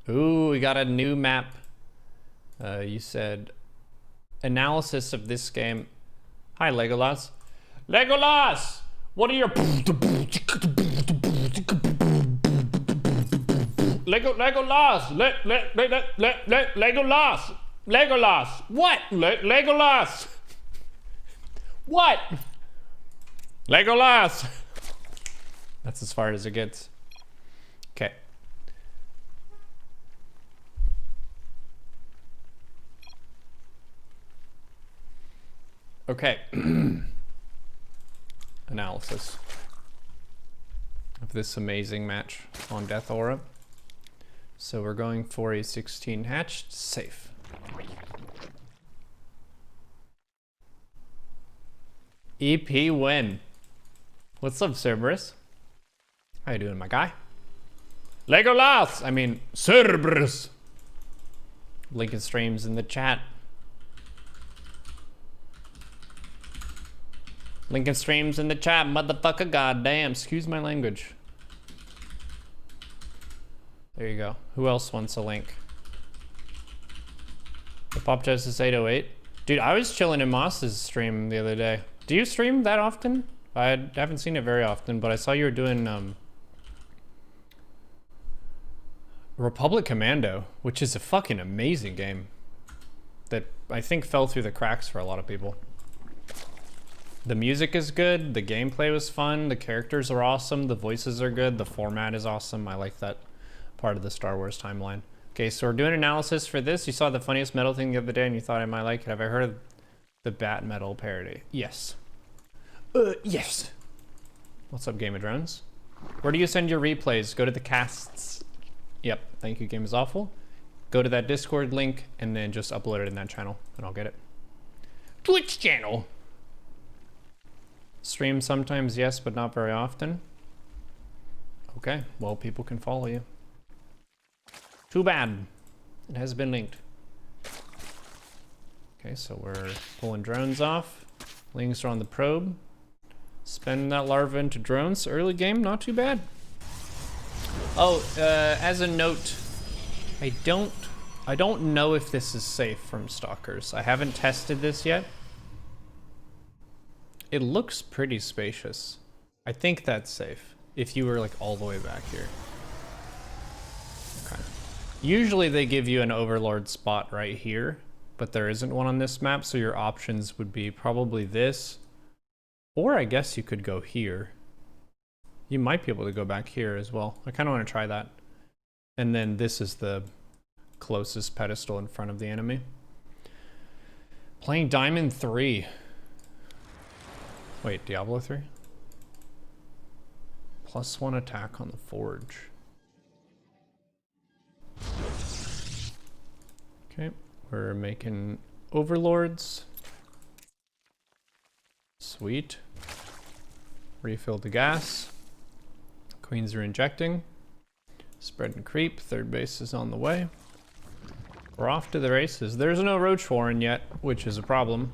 Ooh, we got a new map. You said analysis of this game. Hi, Legolas. Legolas! What are your... Legolas! Legolas! Legolas! What? Legolas! What? Legolas! That's as far as it gets. Okay. Okay. Analysis of this amazing match on Death Aura. So we're going for a 16 hatched safe. EP win. What's up, Cerberus? How you doing, my guy? Legolas! I mean, Cerberus! Lincoln streams in the chat. Lincoln streams in the chat, motherfucker, goddamn. Excuse my language. There you go. Who else wants a link? The Pop Justice 808. Dude, I was chilling in Moss's stream the other day. Do you stream that often? I haven't seen it very often, but I saw you were doing Republic Commando, which is a fucking amazing game that I think fell through the cracks for a lot of people. The music is good, the gameplay was fun, the characters are awesome, the voices are good, the format is awesome. I like that part of the Star Wars timeline. Okay, so we're doing analysis for this. You saw the funniest metal thing the other day and you thought I might like it. Have I heard of the Bat Metal parody? Yes. Yes. What's up, Game of Drones? Where do you send your replays? Go to the casts. Yep, thank you, Game is Awful. Go to that Discord link and then just upload it in that channel and I'll get it. Twitch channel. Stream sometimes, yes, but not very often. Okay, well, people can follow you. Too bad. It has been linked. Okay, so we're pulling drones off. Lings are on the probe. Spending that larva into drones. Early game, not too bad. Oh, as a note, I don't know if this is safe from stalkers. I haven't tested this yet. It looks pretty spacious. I think that's safe if you were like all the way back here. Okay. Usually they give you an overlord spot right here, but there isn't one on this map, so your options would be probably this, or I guess you could go here. You might be able to go back here as well. I kind of want to try that. And then this is the closest pedestal in front of the enemy. Playing Diamond 3. Wait, Diablo 3? +1 attack on the Forge. Okay, we're making overlords. Sweet. Refill the gas. Queens are injecting. Spread and creep. Third base is on the way. We're off to the races. There's no Roach Warren yet, which is a problem.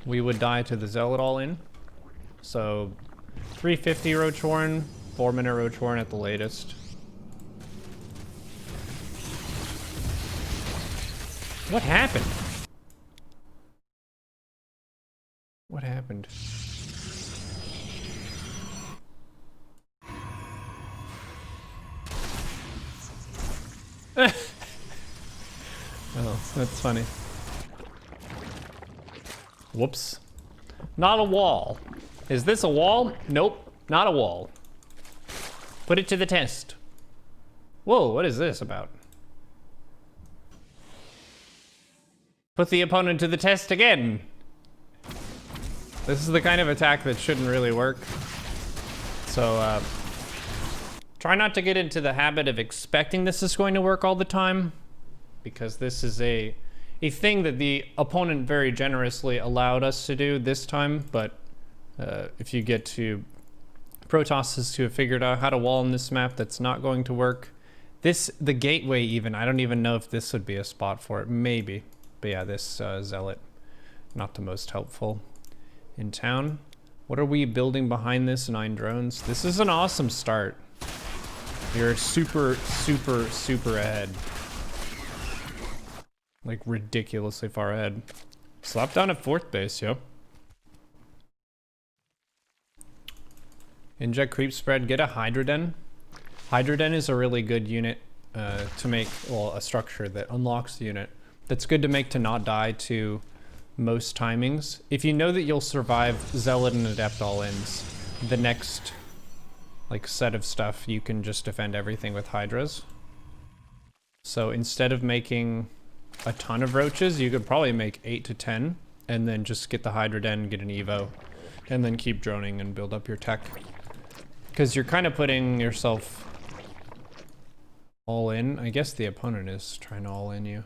We would die to the Zealot all in. So 350 Roach Warren, 4-minute Roach Warren at the latest. What happened? What happened? Oh, that's funny. Whoops. Not a wall. Is this a wall? Nope, not a wall. Put it to the test. Whoa, what is this about? Put the opponent to the test again. This is the kind of attack that shouldn't really work. So, try not to get into the habit of expecting this is going to work all the time, because this is a thing that the opponent very generously allowed us to do this time, but if you get to Protosses who have figured out how to wall in this map, that's not going to work. The gateway even, I don't even know if this would be a spot for it, maybe. But yeah, this Zealot, not the most helpful in town. What are we building behind this? 9 drones. This is an awesome start. You're super, super, super ahead. Like ridiculously far ahead. Slap down at 4th base, yo. Inject creep spread, get a Hydroden. Hydroden is a really good unit to make, well, a structure that unlocks the unit. That's good to make to not die to most timings. If you know that you'll survive Zealot and Adept all-ins, the next like set of stuff, you can just defend everything with Hydras. So instead of making a ton of roaches, you could probably make 8 to 10 and then just get the Hydroden, get an Evo, and then keep droning and build up your tech. Because you're kind of putting yourself all in. I guess the opponent is trying to all in you.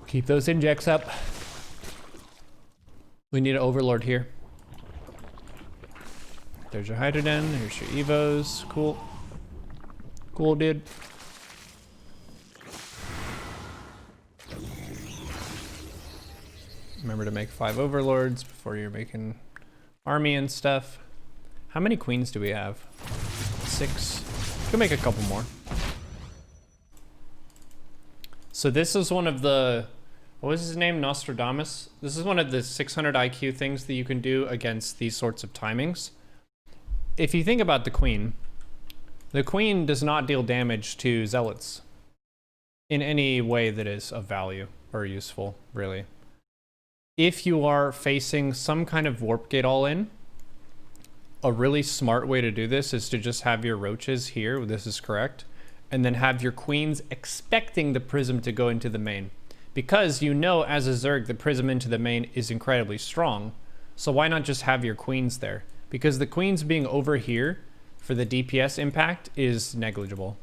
Keep those injects up. We need an Overlord here. There's your Hydroden, here's your Evos. Cool. Cool, dude. Remember to make 5 Overlords before you're making army and stuff. How many queens do we have? 6. Could make a couple more. So this is one of the, what was his name? Nostradamus? This is one of the 600 IQ things that you can do against these sorts of timings. If you think about the queen does not deal damage to zealots in any way that is of value or useful, really. If you are facing some kind of warp gate all in, a really smart way to do this is to just have your roaches here, this is correct, and then have your queens expecting the prism to go into the main. Because you know as a Zerg, the prism into the main is incredibly strong, so why not just have your queens there? Because the queens being over here for the DPS impact is negligible.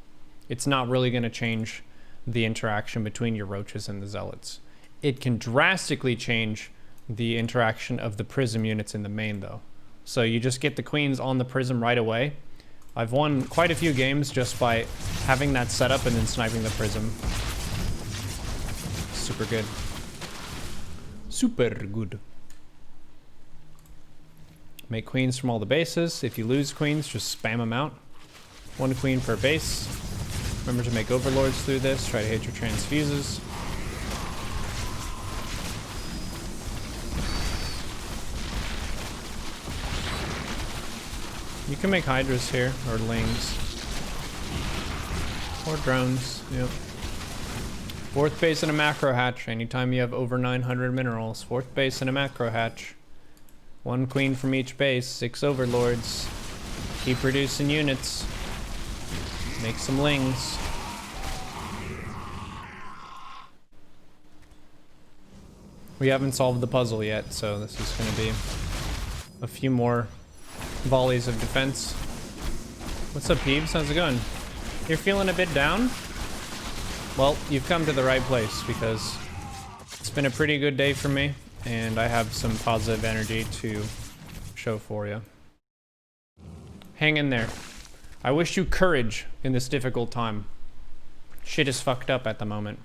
It's not really going to change the interaction between your roaches and the zealots. It can drastically change the interaction of the prism units in the main though. So you just get the queens on the prism right away. I've won quite a few games just by having that set up and then sniping the prism. Super good. Super good. Make queens from all the bases. If you lose queens, just spam them out. 1 queen per base. Remember to make overlords through this. Try to hit your transfuses. You can make hydras here, or lings. Or drones, yep. 4th base and a macro hatch. Anytime you have over 900 minerals. 4th base and a macro hatch. 1 queen from each base, 6 overlords. Keep reducing units. Make some lings. We haven't solved the puzzle yet, so this is going to be a few more volleys of defense. What's up, Peeves? How's it going? You're feeling a bit down? Well, you've come to the right place because it's been a pretty good day for me. And I have some positive energy to show for you. Hang in there. I wish you courage in this difficult time. Shit is fucked up at the moment.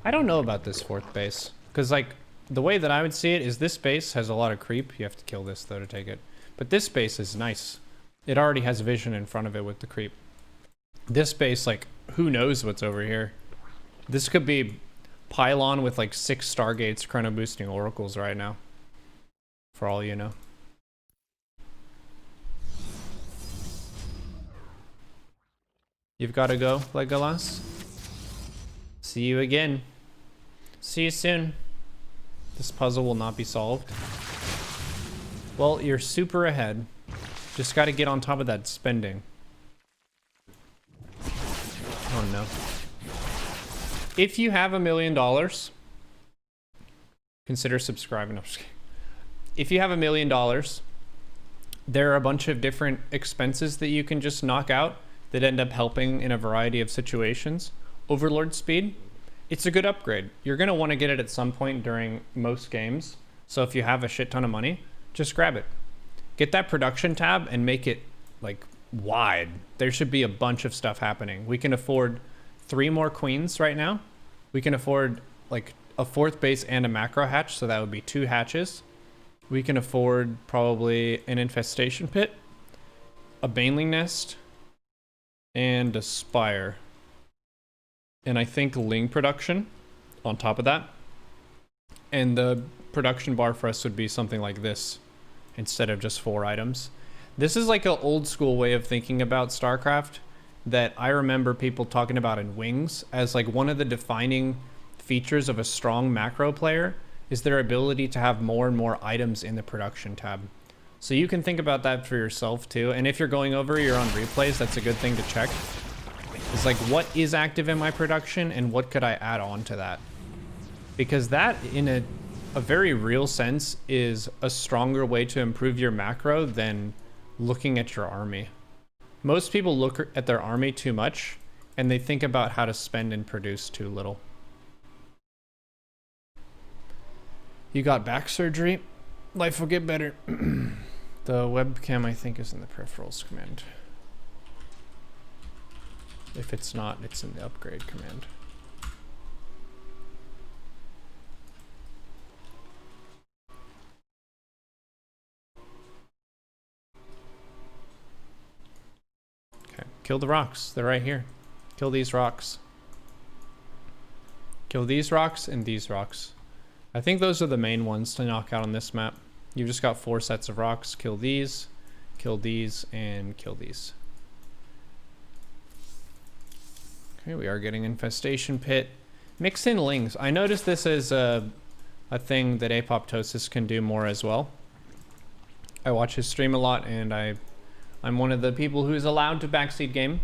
I don't know about this 4th base. Because, like, the way that I would see it is this base has a lot of creep. You have to kill this, though, to take it. But this base is nice. It already has vision in front of it with the creep. This base, like, who knows what's over here? This could be Pylon with like 6 Stargates chrono boosting oracles right now. For all you know. You've got to go, Legolas. See you again. See you soon. This puzzle will not be solved. Well, you're super ahead. Just got to get on top of that spending. Oh no. If you have $1 million, consider subscribing. No, I'm just kidding. If you have $1 million, there are a bunch of different expenses that you can just knock out that end up helping in a variety of situations. Overlord speed, it's a good upgrade. You're going to want to get it at some point during most games. So if you have a shit ton of money, just grab it. Get that production tab and make it like wide. There should be a bunch of stuff happening. We can afford 3 more queens right now. We can afford like a 4th base and a macro hatch, so that would be 2 hatches. We can afford probably an infestation pit a baneling nest, and a spire. And I think ling production on top of that. And the production bar for us would be something like this instead of just 4 items. This is like an old school way of thinking about StarCraft that I remember people talking about in Wings as like one of the defining features of a strong macro player is their ability to have more and more items in the production tab. So you can think about that for yourself too. And if you're going over your own replays, that's a good thing to check. It's like, what is active in my production and what could I add on to that? Because that, in a very real sense, is a stronger way to improve your macro than looking at your army. Most people look at their army too much and they think about how to spend and produce too little. You got back surgery? Life will get better. The webcam, I think, is in the peripherals command. If it's not, it's in the upgrade command. Okay, kill the rocks. They're right here. Kill these rocks. Kill these rocks and these rocks. I think those are the main ones to knock out on this map. You've just got 4 sets of rocks. Kill these, and kill these. Okay, we are getting infestation pit. Mix in lings. I noticed this is a thing that Apoptosis can do more as well. I watch his stream a lot, and I'm one of the people who is allowed to backseat game.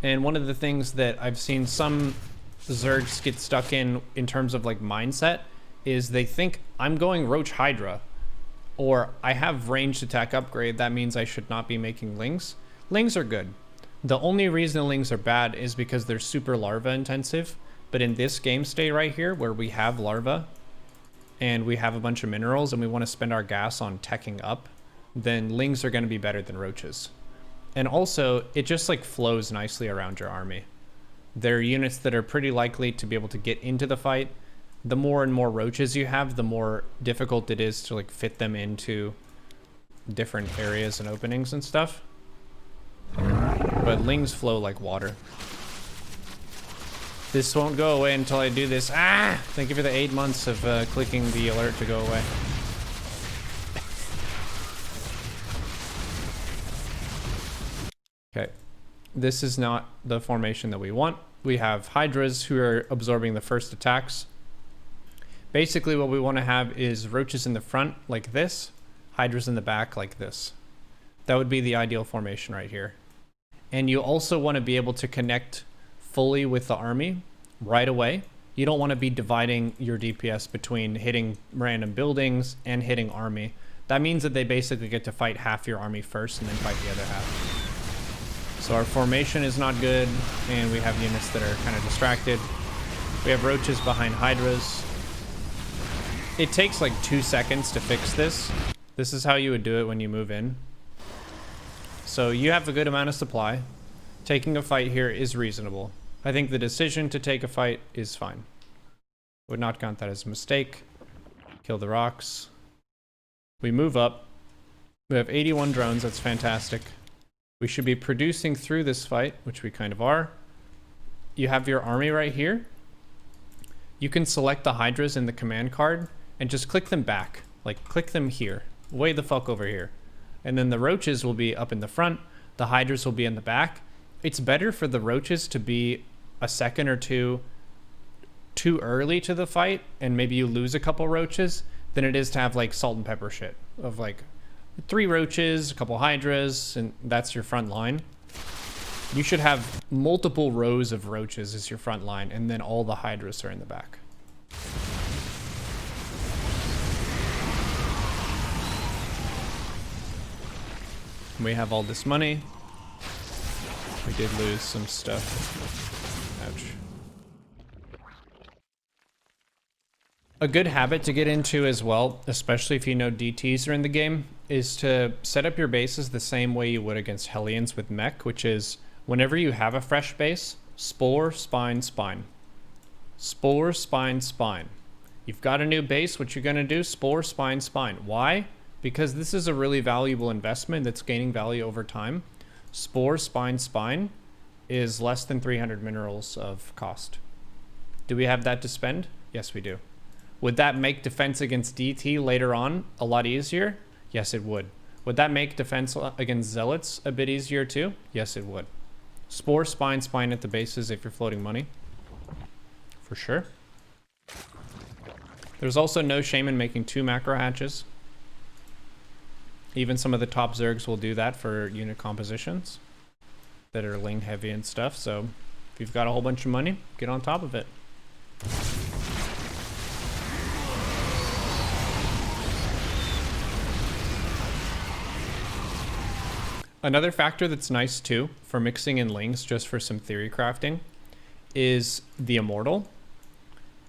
And one of the things that I've seen some Zergs get stuck in terms of like mindset is they think I'm going Roach Hydra, or I have ranged attack upgrade, that means I should not be making lings. Lings are good. The only reason the lings are bad is because they're super larva intensive, but in this game state right here where we have larva and we have a bunch of minerals and we want to spend our gas on teching up, then lings are going to be better than roaches. And also it just like flows nicely around your army. They're units that are pretty likely to be able to get into the fight. The more and more roaches you have, the more difficult it is to like fit them into different areas and openings and stuff. But lings flow like water. This won't go away until I do this. Ah! Thank you for the 8 months of clicking the alert to go away. Okay. This is not the formation that we want. We have hydras who are absorbing the first attacks. Basically what we want to have is roaches in the front like this, hydras in the back like this. That would be the ideal formation right here. And you also want to be able to connect fully with the army right away. You don't want to be dividing your DPS between hitting random buildings and hitting army. That means that they basically get to fight half your army first and then fight the other half. So our formation is not good, and we have units that are kind of distracted. We have roaches behind hydras. It takes like 2 seconds to fix this. This is how you would do it when you move in. So you have a good amount of supply. Taking a fight here is reasonable. I think the decision to take a fight is fine. Would not count that as a mistake. Kill the rocks. We move up. We have 81 drones. That's fantastic. We should be producing through this fight, which we kind of are. You have your army right here. You can select the hydras in the command card and just click them back. Like, click them here. Way the fuck over here. And then the roaches will be up in the front. The hydras will be in the back. It's better for the roaches to be a second or two too early to the fight, and maybe you lose a couple roaches, than it is to have like salt and pepper shit of like 3 roaches, a couple hydras, and that's your front line. You should have multiple rows of roaches as your front line, and then all the hydras are in the back. We have all this money. We did lose some stuff. Ouch. A good habit to get into as well, especially if you know DTs are in the game, is to set up your bases the same way you would against Hellions with mech, which is whenever you have a fresh base, spore, spine, spine. Spore, spine, spine. You've got a new base, what you're gonna do? Spore, spine, spine. Why? Because this is a really valuable investment that's gaining value over time. Spore, spine is less than 300 minerals of cost. Do we have that to spend? Yes, we do. Would that make defense against DT later on a lot easier? Yes, it would. Would that make defense against zealots a bit easier too? Yes, it would. Spore, spine at the bases if you're floating money. For sure. There's also no shame in making 2 macro hatches. Even some of the top Zergs will do that for unit compositions that are Ling heavy and stuff. So if you've got a whole bunch of money, get on top of it. Another factor that's nice too for mixing in Lings just for some theory crafting is the Immortal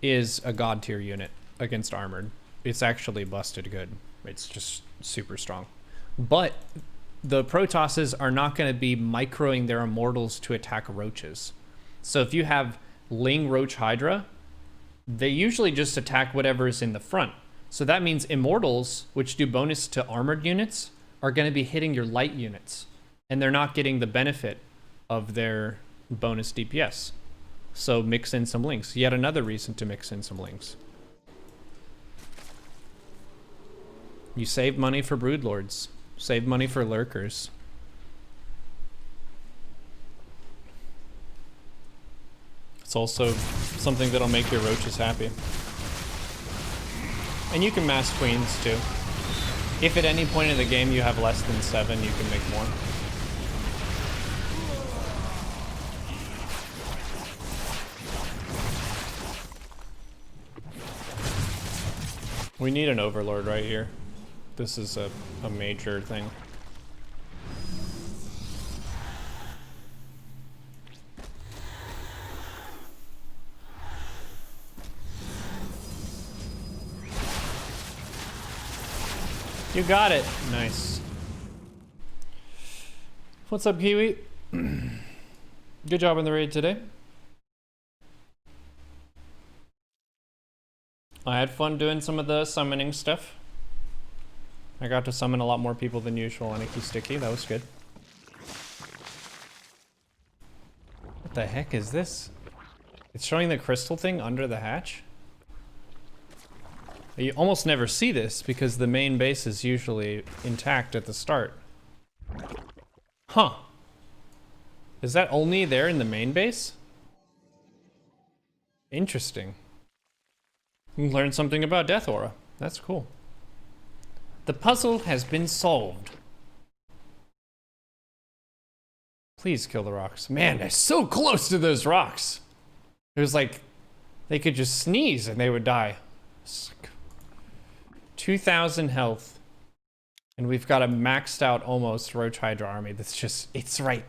is a god tier unit against armored. It's actually busted good. It's just super strong. But the Protosses are not going to be microing their Immortals to attack roaches. So if you have Ling Roach Hydra, they usually just attack whatever is in the front. So that means Immortals, which do bonus to armored units, are going to be hitting your light units. And they're not getting the benefit of their bonus DPS. So mix in some Lings. Yet another reason to mix in some Lings. You save money for Broodlords. Save money for Lurkers. It's also something that'll make your roaches happy. And you can mass queens too. If at any point in the game you have less than 7, you can make more. We need an overlord right here. This is a major thing. You got it. Nice. What's up, Kiwi? Good job on the raid today. I had fun doing some of the summoning stuff. I got to summon a lot more people than usual on Icky Sticky. That was good. What the heck is this? It's showing the crystal thing under the hatch? You almost never see this because the main base is usually intact at the start. Huh. Is that only there in the main base? Interesting. You learned something about Death Aura. That's cool. The puzzle has been solved. Please kill the rocks. Man, they're so close to those rocks. It was like they could just sneeze and they would die. 2,000 health. And we've got a maxed out almost Roach Hydra army that's just, it's right,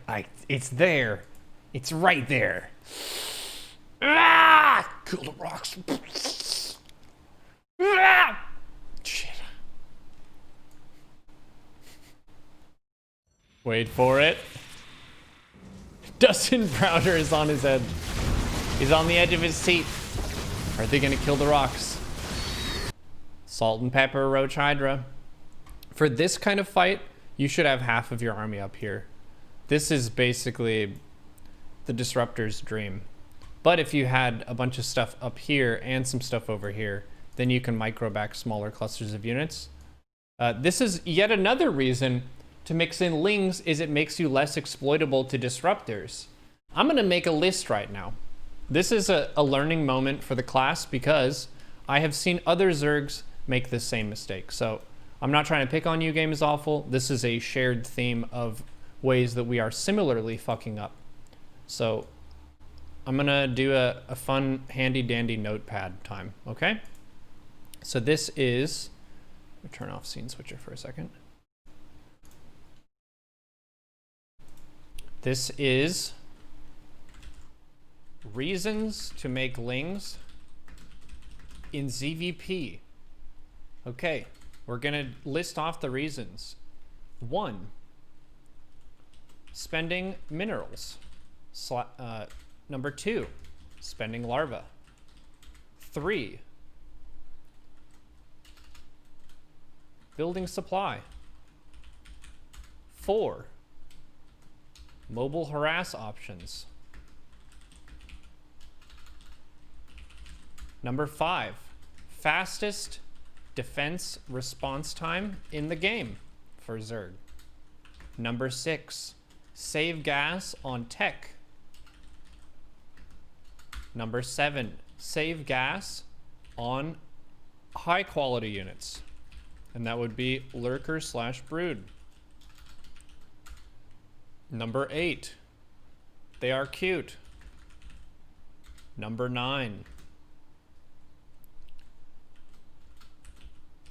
it's there. It's right there. Ah! Kill the rocks. Ah! Shit. Wait for it. Dustin Browder is on his edge. He's on the edge of his seat. Are they gonna kill the rocks? Salt and pepper Roach Hydra. For this kind of fight, you should have half of your army up here. This is basically the Disruptor's dream. But if you had a bunch of stuff up here and some stuff over here, then you can micro back smaller clusters of units. This is yet another reason to mix in Lings, is it makes you less exploitable to Disruptors. I'm gonna make a list right now. This is a learning moment for the class because I have seen other Zergs make this same mistake. So I'm not trying to pick on you, Game is Awful. This is a shared theme of ways that we are similarly fucking up. So I'm gonna do a fun handy dandy notepad time, okay? So this is, let me turn off scene switcher for a second. This is reasons to make Lings in ZvP. Okay, we're gonna list off the reasons. 1, spending minerals. Number 2, spending larva. 3, building supply. 4, Mobile harass options. Number 5, fastest defense response time in the game for Zerg. Number 6, save gas on tech. Number 7, save gas on high quality units. And that would be lurker / brood. Number 8, they are cute. Number 9,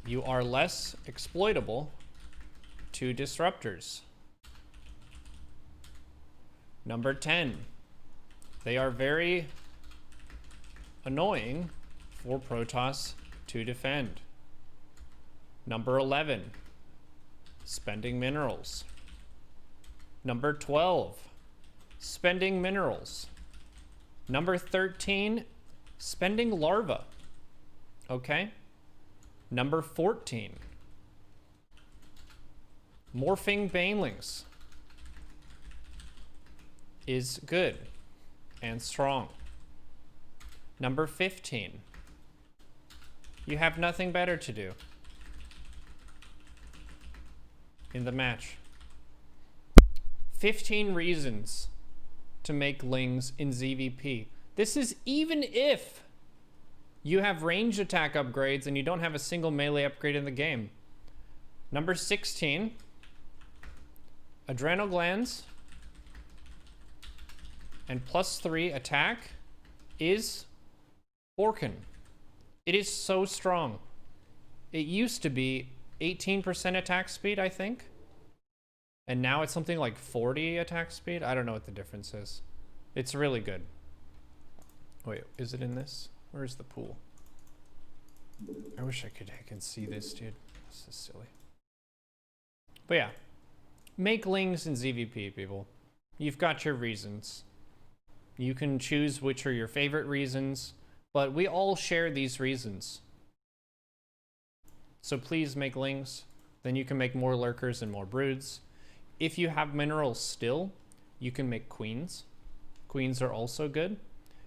you are less exploitable to disruptors. Number 10, they are very annoying for Protoss to defend. Number 11, spending minerals. Number 12, spending minerals. Number 13, spending larva. Okay? Number 14, morphing banelings is good and strong. Number 15, you have nothing better to do in the match. 15 reasons to make Lings in ZvP. This is even if you have range attack upgrades and you don't have a single melee upgrade in the game. Number 16, adrenal glands and +3 attack is Orkin. It is so strong. It used to be 18% attack speed, I think. And now it's something like 40 attack speed. I don't know what the difference is. It's really good. Wait, is it in this? Where's the pool? I wish I can see this, dude. This is silly. But yeah, make Lings in ZvP, people. You've got your reasons. You can choose which are your favorite reasons, but we all share these reasons. So please make Lings. Then you can make more lurkers and more broods. If you have minerals still, you can make queens. Queens are also good.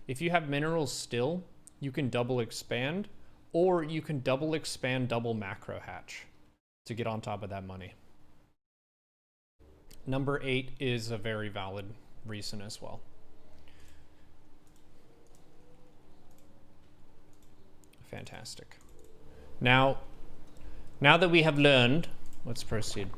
If you have minerals still, you can double expand, or you can double expand, double macro hatch to get on top of that money. Number 8 is a very valid reason as well. Fantastic. Now that we have learned, let's proceed.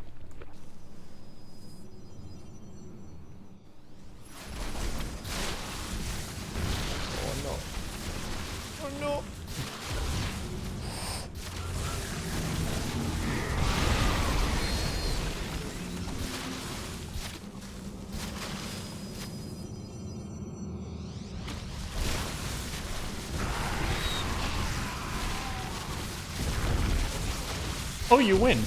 Oh, you win.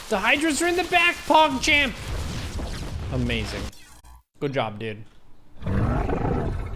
The Hydras are in the back, Pog Champ. Amazing. Good job, dude.